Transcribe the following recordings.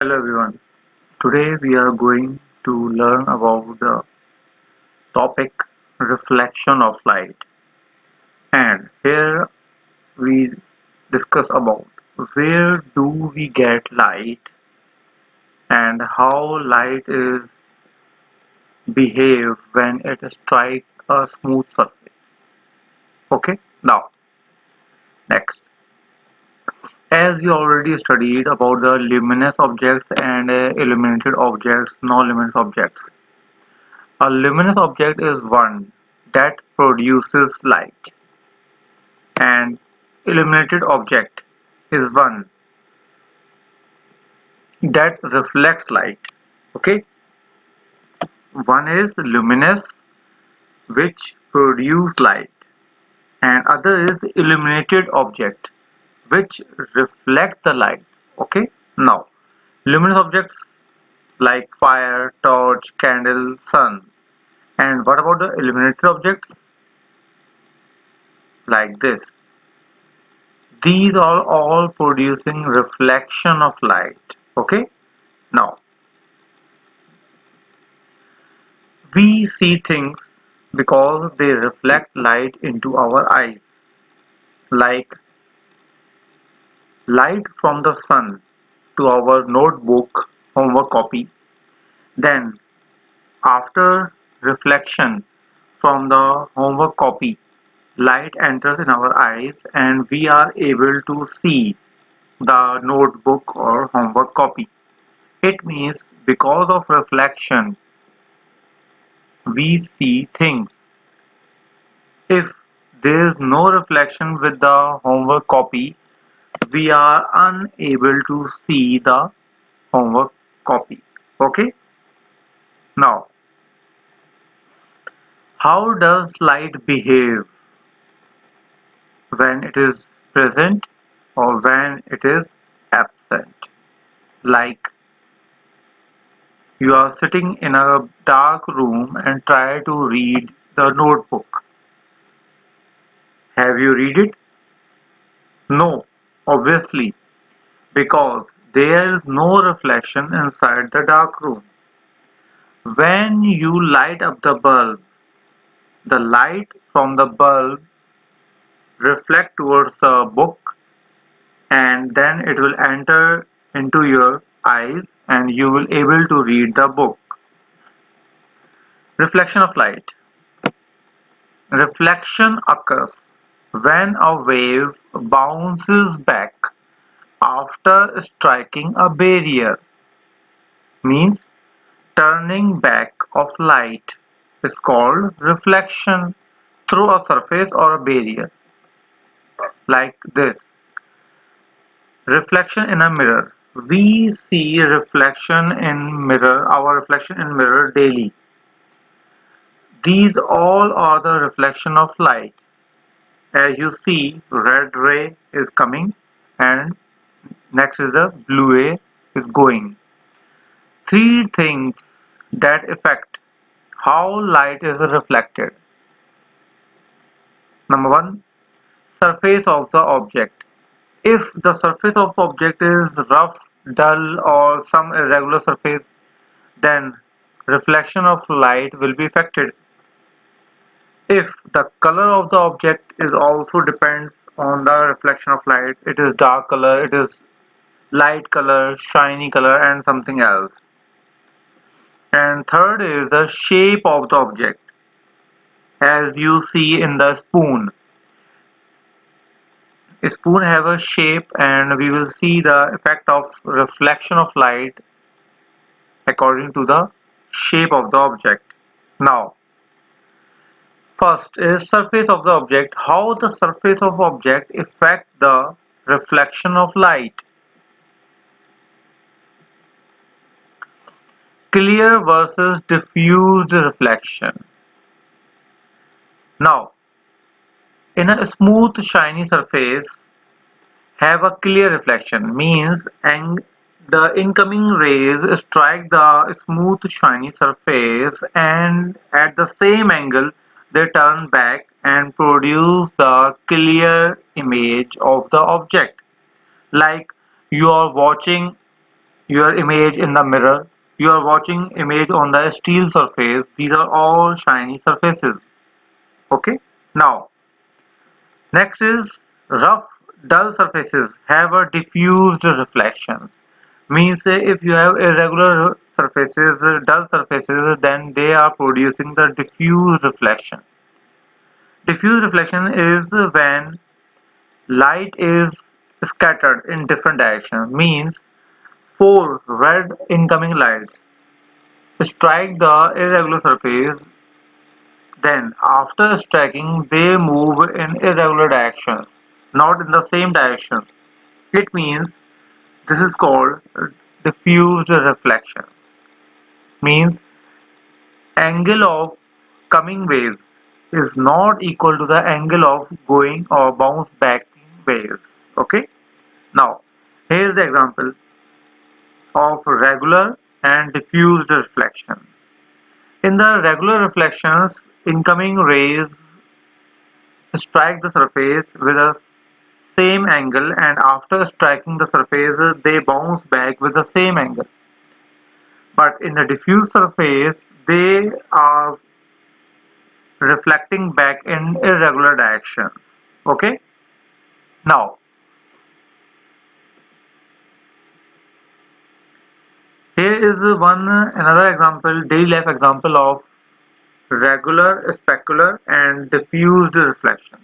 Hello everyone. Today we are going to learn about the topic reflection of light, and here we discuss about where do we get light and how light is behave when it strike a smooth surface. Okay, now next. As we already studied about the luminous objects and illuminated objects, non-luminous objects. A luminous object is one that produces light, and illuminated object is one that reflects light. Okay, one is luminous, which produce light, and other is illuminated object, which reflect the light. Okay, now luminous objects like fire, torch, candle, sun. And what about the illuminated objects like this? These are all producing reflection of light. Okay, now we see things because they reflect light into our eyes, like light from the sun to our notebook homework copy. Then after reflection from the homework copy, light enters in our eyes and we are able to see the notebook or homework copy. It means because of reflection we see things. If there is no reflection with the homework copy, we are unable to see the homework copy. Okay? Now, how does light behave when it is present or when it is absent? Like you are sitting in a dark room and try to read the notebook. Have you read it? No, obviously, because there is no reflection inside the dark room. When you light up the bulb, the light from the bulb reflect towards the book and then it will enter into your eyes and you will able to read the book. Reflection of light. Reflection occurs when a wave bounces back after striking a barrier, means turning back of light is called reflection through a surface or a barrier, like this. Reflection in a mirror. We see reflection in mirror, our reflection in mirror daily. These all are the reflection of light. As you see, red ray is coming and next is the blue ray is going. Three things that affect how light is reflected. Number one, surface of the object. If the surface of object is rough, dull or some irregular surface, then reflection of light will be affected. If the color of the object is also depends on the reflection of light, it is dark color, it is light color, shiny color and something else. And third is the shape of the object. As you see in the spoon, a spoon have a shape and we will see the effect of reflection of light according to the shape of the object. Now, first is surface of the object. How the surface of object affect the reflection of light. Clear versus diffused reflection. Now, in a smooth shiny surface have a clear reflection means and the incoming rays strike the smooth shiny surface and at the same angle they turn back and produce the clear image of the object, like you are watching your image in the mirror, you are watching image on the steel surface. These are all shiny surfaces. Okay. Now, next is rough, dull surfaces have a diffused reflections. Means if you have irregular surfaces, dull surfaces, then they are producing the diffuse reflection. Diffuse reflection is when light is scattered in different directions. Means four red incoming lights strike the irregular surface, then after striking they move in irregular directions, not in the same directions. It means this is called diffused reflection. Means angle of coming waves is not equal to the angle of going or bounce back waves. Okay. Now here is the example of regular and diffused reflection. In the regular reflections, incoming rays strike the surface with a same angle, and after striking the surface they bounce back with the same angle. But in the diffuse surface they are reflecting back in irregular directions. Okay. Now here is one another example, daily life example of regular, specular and diffused reflection.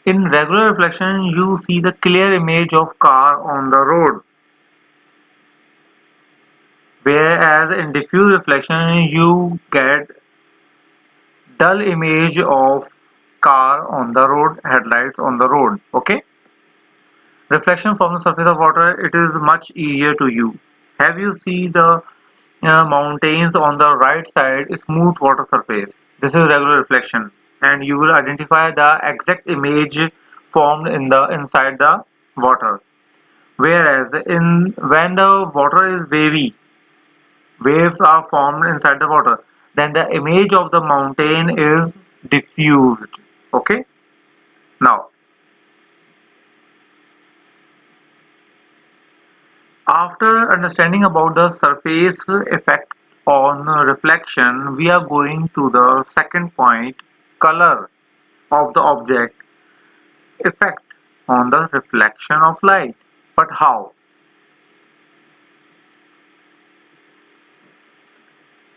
In regular reflection you see the clear image of car on the road, whereas in diffuse reflection you get dull image of car on the road, headlights on the road. Okay. Reflection from the surface of water, it is much easier to you. Have you see the mountains on the right side, smooth water surface? This is regular reflection, and you will identify the exact image formed in the inside the water. Whereas in when the water is wavy, waves are formed inside the water, then the image of the mountain is diffused. Okay. Now, after understanding about the surface effect on reflection, we are going to the second point, color of the object effect on the reflection of light. But how?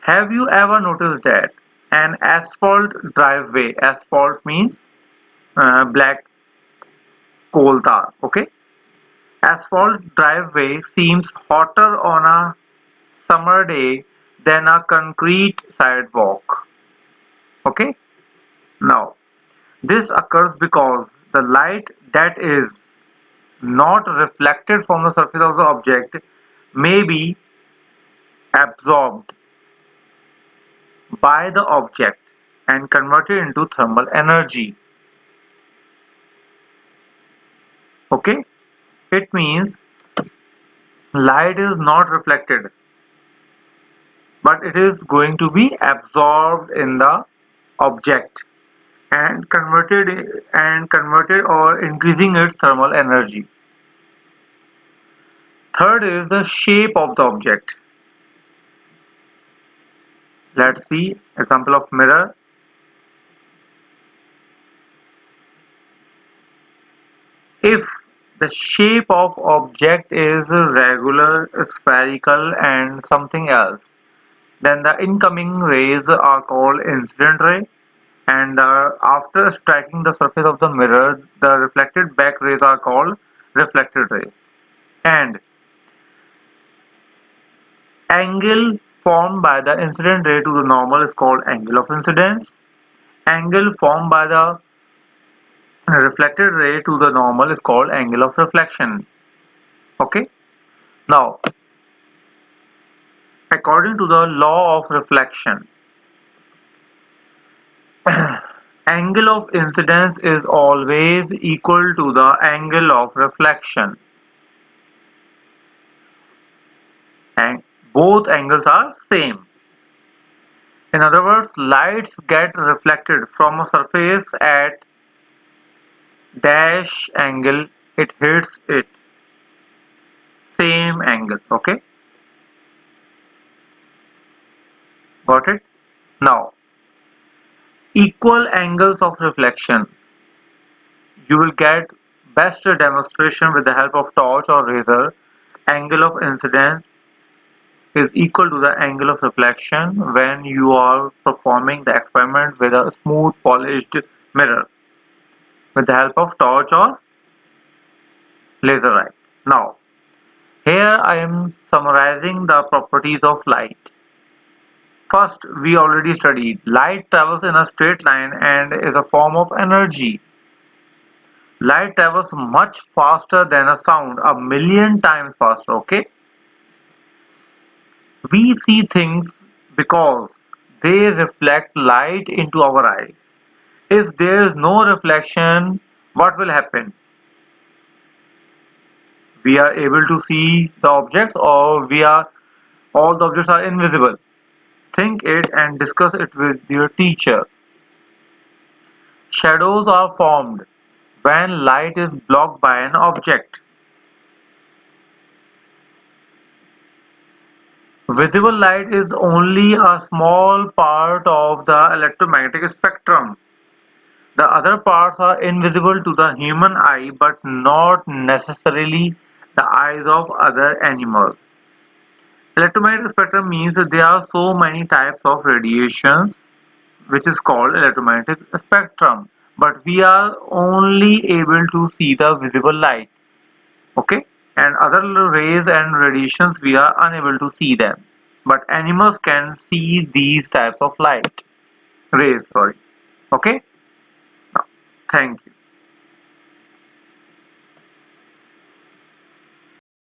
Have you ever noticed that an asphalt driveway, asphalt means black coal tar, okay? Asphalt driveway seems hotter on a summer day than a concrete sidewalk, okay? Now, this occurs because the light that is not reflected from the surface of the object may be absorbed by the object and converted into thermal energy. Okay? It means light is not reflected, but it is going to be absorbed in the object and converted or increasing its thermal energy. Third is the shape of the object. Let's see example of mirror. If the shape of object is regular, spherical and something else, then the incoming rays are called incident ray, and after striking the surface of the mirror, the reflected back rays are called reflected rays. And angle formed by the incident ray to the normal is called angle of incidence. Angle formed by the reflected ray to the normal is called angle of reflection. Okay. Now, according to the law of reflection, angle of incidence is always equal to the angle of reflection, and both angles are same. In other words, lights get reflected from a surface at dash angle it hits it same angle. Okay, got it? Now, equal angles of reflection. You will get best demonstration with the help of torch or razor. Angle of incidence is equal to the angle of reflection when you are performing the experiment with a smooth polished mirror with the help of torch or laser light. Now, here I am summarizing the properties of light. First, we already studied light travels in a straight line and is a form of energy. Light travels much faster than a sound, a million times faster, okay? We see things because they reflect light into our eyes. If there is no reflection, what will happen? We are able to see the objects or we are all the objects are invisible. Think it and discuss it with your teacher. Shadows are formed when light is blocked by an object. Visible light is only a small part of the electromagnetic spectrum. The other parts are invisible to the human eye but not necessarily the eyes of other animals. Electromagnetic spectrum means that there are so many types of radiations which is called electromagnetic spectrum, but we are only able to see the visible light, okay, and other rays and radiations we are unable to see them, but animals can see these types of light rays, sorry. Okay, now, thank you.